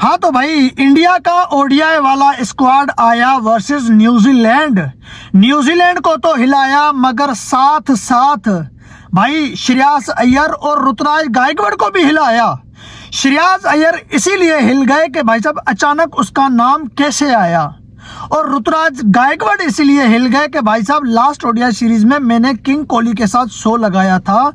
हाँ तो भाई इंडिया का ओडीआई वाला स्क्वाड आया वर्सेस न्यूजीलैंड। न्यूजीलैंड को तो हिलाया मगर साथ साथ भाई श्रेयस अय्यर और ऋतुराज गायकवाड़ को भी हिलाया। श्रेयस अय्यर इसीलिए हिल गए कि भाई साहब अचानक उसका नाम कैसे आया, और ऋतुराज गायकवाड़ इसीलिए हिल गए कि भाई साहब लास्ट ओडीआई सीरीज में मैंने किंग कोहली के साथ शो लगाया था,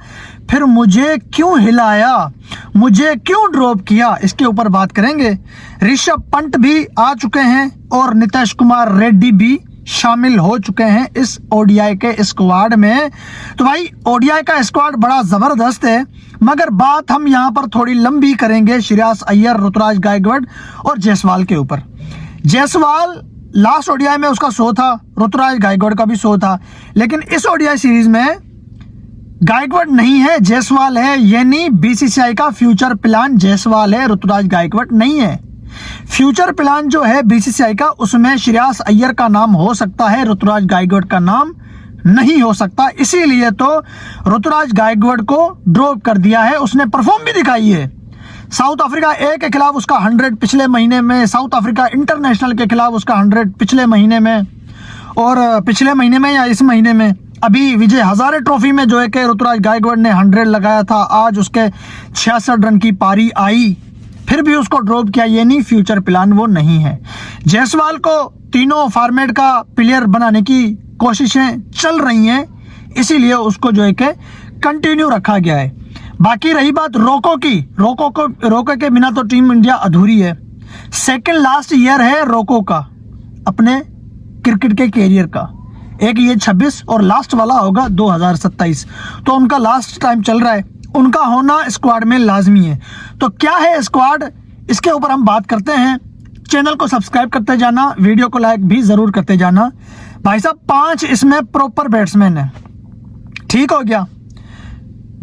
फिर मुझे क्यों हिलाया, मुझे क्यों ड्रॉप किया, इसके ऊपर बात करेंगे। ऋषभ पंत भी आ चुके हैं और नीतीश कुमार रेड्डी भी शामिल हो चुके हैं इस ओडीआई के स्क्वाड में। तो भाई ओडीआई का स्क्वाड बड़ा जबरदस्त है, मगर बात हम यहाँ पर थोड़ी लंबी करेंगे श्रेयस अय्यर, ऋतुराज गायकवाड़ और जायसवाल के ऊपर। जायसवाल लास्ट ओडीआई में उसका शो था, ऋतुराज गायकवाड़ का भी शो था, लेकिन इस ओडीआई सीरीज में गायकवाड़ नहीं है, जायसवाल है, यानी बीसीसीआई का फ्यूचर प्लान जायसवाल है, ऋतुराज गायकवाड़ नहीं है। फ्यूचर प्लान जो है बीसीसीआई का, उसमें श्रेयस अय्यर का नाम हो सकता है, ऋतुराज गायकवाड़ का नाम नहीं हो सकता, इसीलिए तो ऋतुराज गायकवाड़ को ड्रॉप कर दिया है। उसने परफॉर्म भी दिखाई है, साउथ अफ्रीका ए के खिलाफ उसका 100 पिछले महीने में, साउथ अफ्रीका इंटरनेशनल के खिलाफ उसका 100 पिछले महीने में, और पिछले महीने में या इस महीने में अभी विजय हजारे ट्रॉफी में जो है कि ऋतुराज गायकवाड़ ने 100 लगाया था। आज उसके 66 रन की पारी आई, फिर भी उसको ड्रॉप किया, ये नहीं फ्यूचर प्लान वो नहीं है। जायसवाल को तीनों फॉर्मेट का प्लेयर बनाने की कोशिशें चल रही हैं, इसीलिए उसको जो है कि कंटिन्यू रखा गया है। बाकी रही बात रोको की, रोको के बिना तो टीम इंडिया अधूरी है। सेकंड लास्ट ईयर है रोको का अपने क्रिकेट के कैरियर का, एक ये 26 और लास्ट वाला होगा 2027, तो उनका लास्ट टाइम चल रहा है, उनका होना स्क्वाड में लाजमी है। तो क्या है स्क्वाड, इसके ऊपर हम बात करते हैं। चैनल को सब्सक्राइब करते जाना, वीडियो को लाइक भी जरूर करते जाना। भाई साहब 5 इसमें प्रॉपर बैट्समैन है, ठीक हो गया,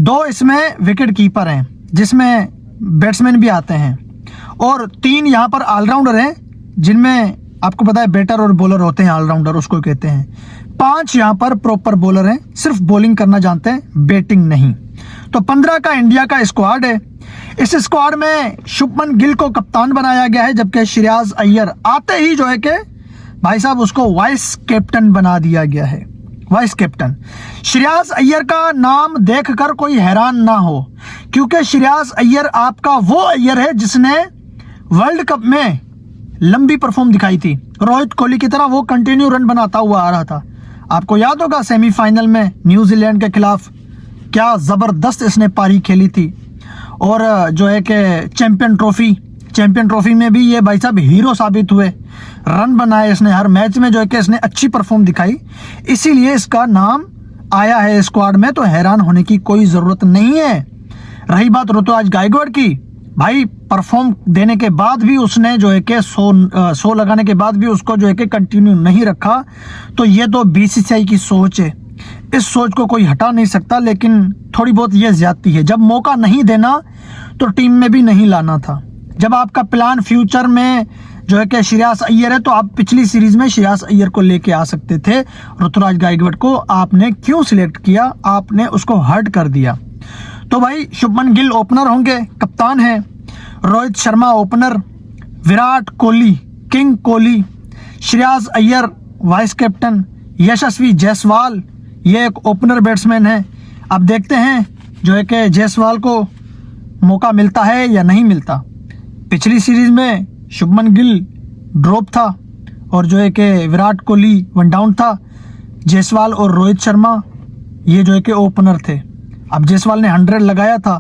2 इसमें विकेट कीपर हैं जिसमें बैट्समैन भी आते हैं, और 3 यहाँ पर ऑलराउंडर हैं जिनमें आपको पता है बैटर और बॉलर होते हैं, ऑलराउंडर उसको कहते हैं। 5 यहाँ पर प्रॉपर बॉलर हैं, सिर्फ बॉलिंग करना जानते हैं, बैटिंग नहीं। तो 15 का इंडिया का स्क्वाड है। इस स्क्वाड में शुभमन गिल को कप्तान बनाया गया है, जबकि श्रेयस अय्यर आते ही जो है कि भाई साहब उसको वाइस कैप्टन बना दिया गया है, वाइस कैप्टन। श्रेयस अय्यर का नाम देखकर कोई हैरान ना हो, क्योंकि श्रेयस अय्यर आपका वो अय्यर है जिसने वर्ल्ड कप में लंबी परफॉर्म दिखाई थी, रोहित कोहली की तरह वो कंटिन्यू रन बनाता हुआ आ रहा था। आपको याद होगा सेमीफाइनल में न्यूजीलैंड के खिलाफ क्या जबरदस्त इसने पारी खेली थी, और जो है कि चैंपियन ट्रॉफी में भी ये भाई साहब हीरो साबित हुए, रन बनाए इसने हर मैच में, जो है कि इसने अच्छी परफॉर्म दिखाई, इसीलिए इसका नाम आया है स्क्वाड में, तो हैरान होने की कोई जरूरत नहीं है। रही बात ऋतुराज गायकवाड़ की, भाई परफॉर्म देने के बाद भी उसने जो है कि शो लगाने के बाद भी उसको जो है कि कंटिन्यू नहीं रखा, तो ये तो बीसीसीआई की सोच है, इस सोच को कोई हटा नहीं सकता, लेकिन थोड़ी बहुत ये ज्यादती है। जब मौका नहीं देना तो टीम में भी नहीं लाना था। जब आपका प्लान फ्यूचर में जो है कि श्रेयस अय्यर है, तो आप पिछली सीरीज में श्रेयस अय्यर को लेके आ सकते थे, ऋतुराज गायकवाड़ को आपने क्यों सिलेक्ट किया, आपने उसको हर्ट कर दिया। तो भाई शुभमन गिल ओपनर होंगे, कप्तान है, Rohit Sharma opener, Virat Kohli king Kohli, Shreyas Iyer vice captain, Yashasvi Jaiswal ये एक ओपनर बैट्समैन है। अब देखते हैं जो है कि जायसवाल को मौका मिलता है या नहीं मिलता। पिछली सीरीज में शुभमन गिल ड्रॉप था, और जो है कि विराट कोहली वन डाउन था, जायसवाल और रोहित शर्मा ये जो है कि ओपनर थे। अब जायसवाल ने 100 लगाया था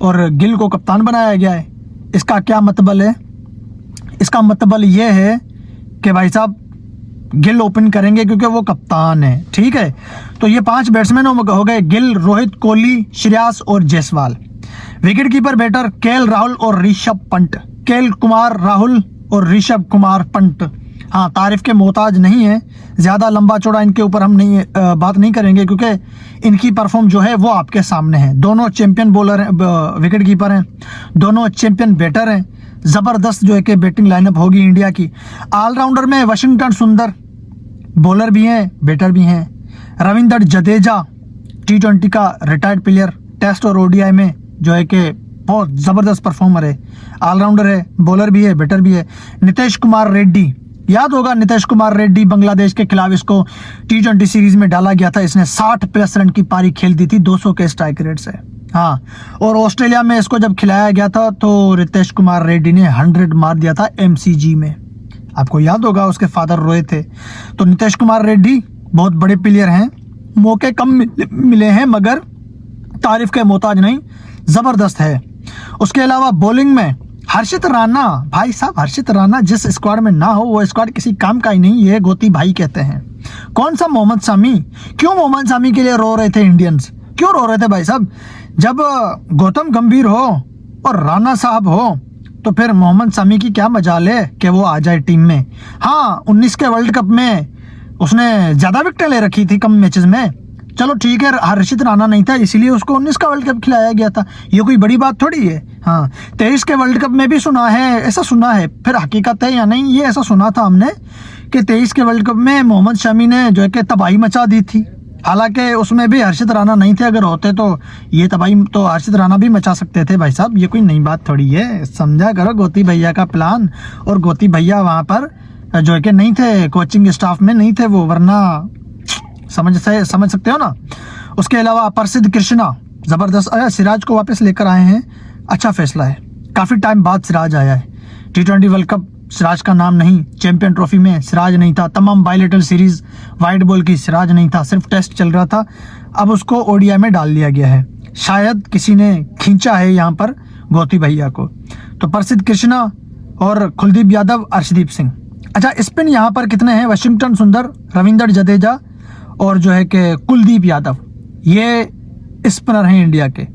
और गिल को कप्तान बनाया गया है। इसका क्या मतलब है, इसका मतलब ये है कि भाई साहब गिल ओपन करेंगे क्योंकि वो कप्तान है, ठीक है। तो ये 5 बैट्समैन हो गए, गिल, रोहित, कोहली, श्रेयस और Jaiswal. Wicket keeper batter KL Rahul और ऋषभ पंत, केएल कुमार राहुल और ऋषभ कुमार पंत। हाँ, तारीफ के मोहताज नहीं है, ज़्यादा लंबा चौड़ा इनके ऊपर हम नहीं बात नहीं करेंगे, क्योंकि इनकी परफॉर्म जो है वो आपके सामने है। दोनों चैंपियन बॉलर हैं, विकेट कीपर हैं, दोनों चैंपियन बैटर हैं। ज़बरदस्त जो है कि बैटिंग लाइनअप होगी इंडिया की। ऑलराउंडर में वाशिंगटन सुंदर बॉलर भी हैं, बैटर भी हैं। रविंद्र जडेजा T20 का रिटायर्ड प्लेयर, टेस्ट और ओडीआई में जो है कि बहुत ज़बरदस्त परफॉर्मर है, ऑलराउंडर है, बॉलर भी है, बैटर भी है। नीतीश कुमार रेड्डी, याद होगा नीतीश कुमार रेड्डी, बांग्लादेश के खिलाफ इसको T20 सीरीज में डाला गया था। इसने 60+ रन की पारी खेल दी थी 200 के स्ट्राइक रेट से। हाँ, और ऑस्ट्रेलिया में इसको जब खिलाया गया था तो नीतीश कुमार रेड्डी ने 100 मार दिया था MCG में। आपको याद होगा, उसके फादर रोए थे। तो नीतीश कुमार रेड्डी बहुत बड़े प्लेयर हैं, मौके कम मिले हैं मगर तारीफ के मोहताज नहीं, ज़बरदस्त है। उसके अलावा बॉलिंग में हर्षित राणा, भाई साहब हर्षित राणा जिस स्क्वाड में ना हो वो स्क्वाड किसी काम का ही नहीं, ये गोती भाई कहते हैं। कौन सा मोहम्मद शामी, क्यों मोहम्मद शामी के लिए रो रहे थे इंडियंस, क्यों रो रहे थे भाई साहब? जब गौतम गंभीर हो और राणा साहब हो तो फिर मोहम्मद शामी की क्या मजाल है कि वो आ जाए टीम में। हाँ, 19 के वर्ल्ड कप में उसने ज़्यादा विकेटें ले रखी थी कम मैचेस में, चलो ठीक है, हर्षित राणा नहीं था इसीलिए उसको 19 का वर्ल्ड कप खिलाया गया था, ये कोई बड़ी बात थोड़ी है। हाँ, 23 के वर्ल्ड कप में भी सुना है, ऐसा सुना है, फिर हकीकत है या नहीं ये ऐसा सुना था हमने कि 23 के वर्ल्ड कप में मोहम्मद शमी ने जो है कि तबाही मचा दी थी। हालांकि उसमें भी हर्षित राणा नहीं थे, अगर होते तो ये तबाही तो हर्षित राणा भी मचा सकते थे भाई साहब, ये कोई नई बात थोड़ी है। समझा करो गोती भैया का प्लान, और गोती भैया वहाँ पर जो है कि नहीं थे, कोचिंग स्टाफ में नहीं थे वो, वरना समझ सकते हो ना। उसके अलावा प्रसिद्ध कृष्णा ज़बरदस्त, सिराज को वापस लेकर आए हैं, अच्छा फैसला है। काफ़ी टाइम बाद सिराज आया है। T20 वर्ल्ड कप सिराज का नाम नहीं, चैंपियन ट्रॉफी में सिराज नहीं था, तमाम बायलेटरल सीरीज वाइट बॉल की सिराज नहीं था, सिर्फ टेस्ट चल रहा था। अब उसको ODI में डाल दिया गया है, शायद किसी ने खींचा है यहाँ पर गोती भैया को। तो प्रसिद्ध कृष्णा और कुलदीप यादव, अर्शदीप सिंह। अच्छा, स्पिन यहाँ पर कितने हैं? वाशिंगटन सुंदर, रविंद्र जडेजा और जो है कि कुलदीप यादव, ये स्पिनर हैं इंडिया के।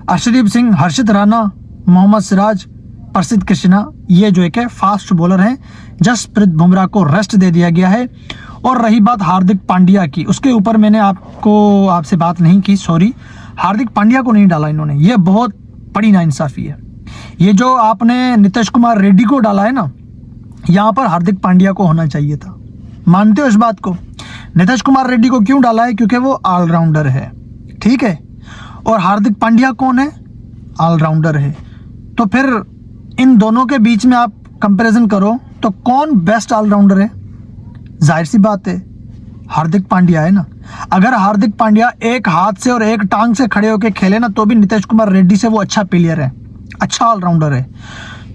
अर्शदीप सिंह, हर्षित राणा, मोहम्मद सिराज, प्रसिद्ध कृष्णा, ये जो है कि फास्ट बॉलर हैं। जसप्रीत बुमराह को रेस्ट दे दिया गया है। और रही बात हार्दिक पांड्या की, उसके ऊपर मैंने आपसे बात नहीं की, सॉरी। हार्दिक पांड्या को नहीं डाला इन्होंने, ये बहुत बड़ी नाइंसाफ़ी है। ये जो आपने नीतीश कुमार रेड्डी को डाला है ना, यहाँ पर हार्दिक पांड्या को होना चाहिए था। मानते हो इस बात को? नीतीश कुमार रेड्डी को क्यों डाला है? क्योंकि वो ऑलराउंडर है, ठीक है। और हार्दिक पांड्या कौन है? ऑलराउंडर है। तो फिर इन दोनों के बीच में आप कंपैरिजन करो तो कौन बेस्ट ऑलराउंडर है? जाहिर सी बात है हार्दिक पांड्या है ना। अगर हार्दिक पांड्या एक हाथ से और एक टांग से खड़े होकर खेले ना तो भी नीतीश कुमार रेड्डी से वो अच्छा प्लेयर है, अच्छा ऑलराउंडर है।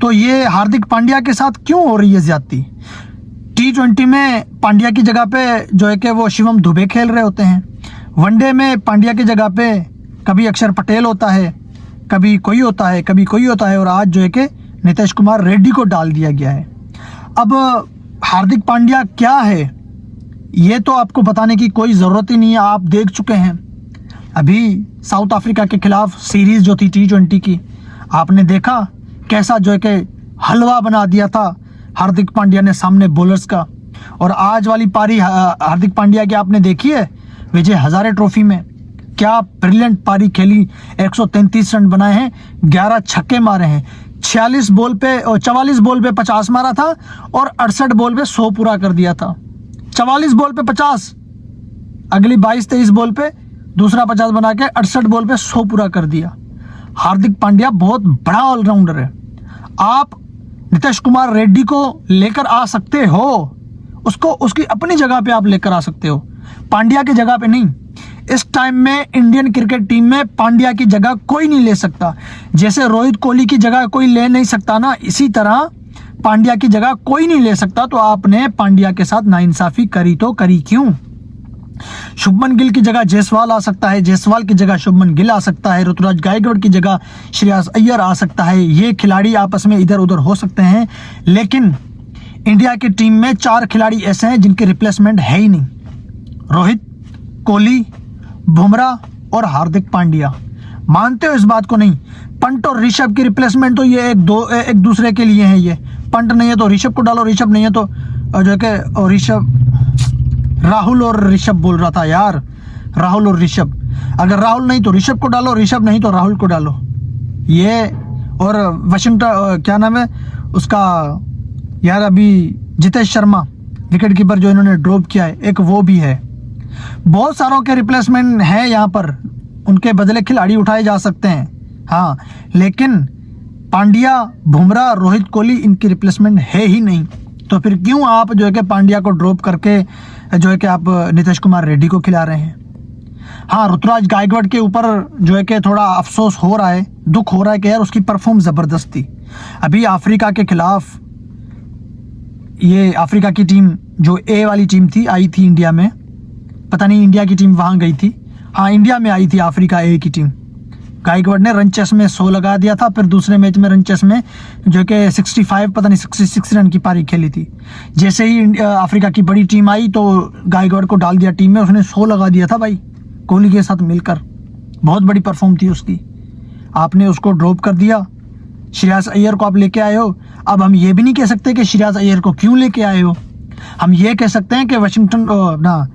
तो ये हार्दिक पांड्या के साथ क्यों हो रही है ज्यादती? T20 में पांड्या की जगह पे जो है कि वो शिवम दुबे खेल रहे होते हैं, वनडे में पांड्या की जगह पे कभी अक्षर पटेल होता है, कभी कोई होता है, कभी कोई होता है, और आज जो है कि नीतीश कुमार रेड्डी को डाल दिया गया है। अब हार्दिक पांड्या क्या है ये तो आपको बताने की कोई ज़रूरत ही नहीं है, आप देख चुके हैं। अभी साउथ अफ्रीका के खिलाफ सीरीज़ जो थी T20 की, आपने देखा कैसा जो है कि हलवा बना दिया था हार्दिक पांड्या ने सामने बॉलर्स का। और आज वाली पारी हार्दिक पांड्या की आपने देखी है विजय हजारे ट्रॉफी में, क्या ब्रिलियंट पारी खेली, 133 रन बनाए हैं, 11 छक्के मारे हैं, 46 बॉल पे और 44 बॉल पे 50 मारा था और 68 बॉल पे 100 पूरा कर दिया था। 44 बॉल पे 50, अगली 22-23 बॉल पे दूसरा 50 बना के 68 बॉल पे 100 पूरा कर दिया। हार्दिक पांड्या बहुत बड़ा ऑलराउंडर है। आप नीतीश कुमार रेड्डी को लेकर आ सकते हो, उसको उसकी अपनी जगह पे आप लेकर आ सकते हो, पांड्या की जगह पे नहीं। इस टाइम में इंडियन क्रिकेट टीम में पांड्या की जगह कोई नहीं ले सकता। जैसे रोहित कोहली की जगह कोई ले नहीं सकता ना, इसी तरह पांड्या की जगह कोई नहीं ले सकता। तो आपने पांड्या के साथ नाइंसाफी करी तो करी क्यों? शुभमन गिल की जगह जायसवाल आ सकता है, जायसवाल की जगह शुभमन गिल आ सकता है, ऋतुराज गायकवाड़ की जगह श्रेयस अय्यर आ सकता है। ये खिलाड़ी आपस में इधर उधर हो सकते हैं, लेकिन इंडिया की टीम में 4 खिलाड़ी ऐसे हैं जिनके रिप्लेसमेंट है ही नहीं। रोहित, कोहली, बुमराह और हार्दिक पांड्या। मानते हो इस बात को? नहीं। पंट और ऋषभ की रिप्लेसमेंट तो ये एक दूसरे के लिए हैं। ये पंट नहीं है तो ऋषभ को डालो, ऋषभ नहीं है तो जो है कि ऋषभ, राहुल और ऋषभ बोल रहा था यार, राहुल और ऋषभ। अगर राहुल नहीं तो ऋषभ को डालो, ऋषभ नहीं तो राहुल को डालो। ये और वाशिंगटन क्या नाम है उसका यार, अभी जितेश शर्मा विकेट कीपर जो इन्होंने ड्रॉप किया है, एक वो भी है। बहुत सारों के रिप्लेसमेंट है यहाँ पर, उनके बदले खिलाड़ी उठाए जा सकते हैं। हाँ, लेकिन पांड्या, बुमराह, रोहित कोहली इनकी रिप्लेसमेंट है ही नहीं। तो फिर क्यों आप जो है कि पांड्या को ड्रॉप करके जो है कि आप नीतीश कुमार रेड्डी को खिला रहे हैं। हाँ, ऋतुराज गायकवाड़ के ऊपर जो है कि थोड़ा अफसोस हो रहा है, दुख हो रहा है कि यार उसकी परफॉर्म ज़बरदस्त थी। अभी अफ्रीका के खिलाफ ये अफ्रीका की टीम जो ए वाली टीम थी आई थी इंडिया में, पता नहीं इंडिया की टीम वहाँ गई थी, हाँ इंडिया में आई थी अफ्रीका ए की टीम। गायकवाड़ ने रन चेस में 100 लगा दिया था, फिर दूसरे मैच में रन चेस में जो कि 65 पता नहीं 66 रन की पारी खेली थी। जैसे ही अफ्रीका की बड़ी टीम आई तो गायकवाड़ को डाल दिया टीम में, उसने 100 लगा दिया था भाई कोहली के साथ मिलकर। बहुत बड़ी परफॉर्म थी उसकी, आपने उसको ड्रॉप कर दिया। श्रेयस अय्यर को आप लेके आए हो। अब हम ये भी नहीं कह सकते कि श्रेयस अय्यर को क्यों लेके आए हो, हम ये कह सकते हैं कि वाशिंगटन ना,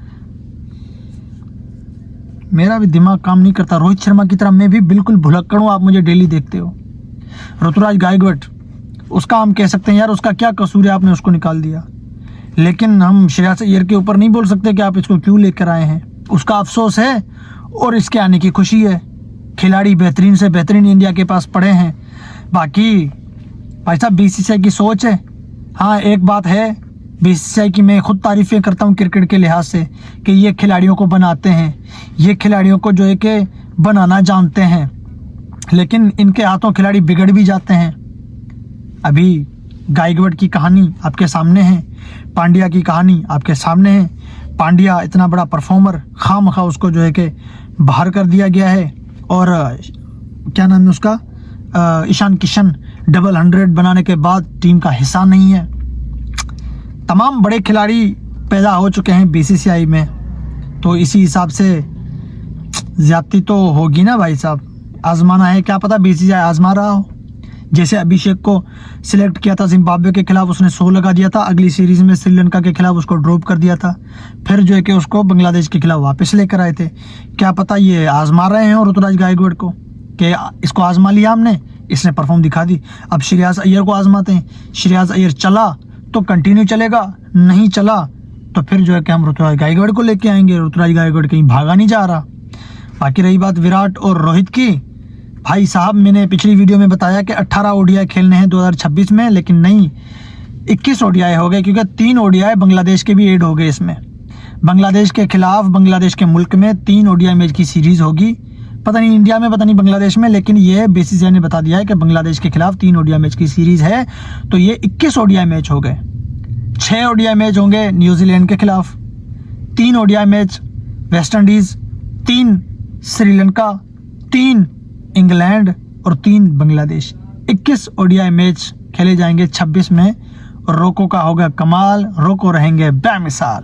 मेरा भी दिमाग काम नहीं करता, रोहित शर्मा की तरह मैं भी बिल्कुल भुलक्कड़ हूँ, आप मुझे डेली देखते हो। ऋतुराज गायकवाड़, उसका हम कह सकते हैं यार उसका क्या कसूर है, आपने उसको निकाल दिया। लेकिन हम श्रेयस अय्यर के ऊपर नहीं बोल सकते कि आप इसको क्यों लेकर आए हैं। उसका अफसोस है और इसके आने की खुशी है। खिलाड़ी बेहतरीन से बेहतरीन इंडिया के पास पड़े हैं। बाकी भाई साहब बीसीसीआई की सोच है। हाँ, एक बात है बीसीसीआई की मैं खुद तारीफ़ें करता हूँ क्रिकेट के लिहाज से कि ये खिलाड़ियों को बनाते हैं, ये खिलाड़ियों को जो है कि बनाना जानते हैं, लेकिन इनके हाथों खिलाड़ी बिगड़ भी जाते हैं। अभी गायकवाड़ की कहानी आपके सामने है, पांड्या की कहानी आपके सामने है। पांड्या इतना बड़ा परफॉर्मर, खामखा उसको जो है कि बाहर कर दिया गया है। और क्या नाम है उसका, ईशान किशन डबल 100 बनाने के बाद टीम का हिस्सा नहीं है। तमाम बड़े खिलाड़ी पैदा हो चुके हैं बीसीसीआई में, तो इसी हिसाब से ज्यादती तो होगी ना भाई साहब। आजमाना है, क्या पता बीसीसीआई आजमा रहा हो। जैसे अभिषेक को सिलेक्ट किया था जिम्बाब्वे के खिलाफ, उसने 100 लगा दिया था, अगली सीरीज में श्रीलंका के खिलाफ उसको ड्रॉप कर दिया था, फिर जो है कि उसको बांग्लादेश के खिलाफ वापस लेकर आए थे। क्या पता ये आजमा रहे हैं और ऋतुराज गायकवाड़ को कि इसको आजमा लिया हमने, इसने परफॉर्म दिखा दी, अब श्रेयस अय्यर को आजमाते हैं। श्रेयस अय्यर चला तो कंटिन्यू चलेगा, नहीं चला तो फिर जो है कि हम ऋतुराज गायकवाड़ को लेके आएंगे। ऋतुराज गायकवाड़ कहीं भागा नहीं जा रहा। बाकी रही बात विराट और रोहित की, भाई साहब मैंने पिछली वीडियो में बताया कि 18 ओडीआई खेलने हैं 2026 में, लेकिन नहीं 21 ओडीआई हो गए, क्योंकि 3 ओडीआई बांग्लादेश के भी ऐड हो गए इसमें। बांग्लादेश के खिलाफ बांग्लादेश के मुल्क में 3 ओडीआई मैच की सीरीज होगी, पता नहीं इंडिया में पता नहीं बांग्लादेश में, लेकिन ये बीसीसीआई ने बता दिया है कि बांग्लादेश के खिलाफ 3 ओडीआई मैच की सीरीज है। तो ये 21 ओडीआई मैच हो गए। 6 ओडीआई मैच होंगे न्यूजीलैंड के खिलाफ, 3 ODI match West Indies, 3 Sri Lanka, 3 England और 3 बांग्लादेश। 21 ओडीआई मैच खेले जाएंगे 26 में। और रोको का होगा कमाल, रोको रहेंगे बेमिसाल।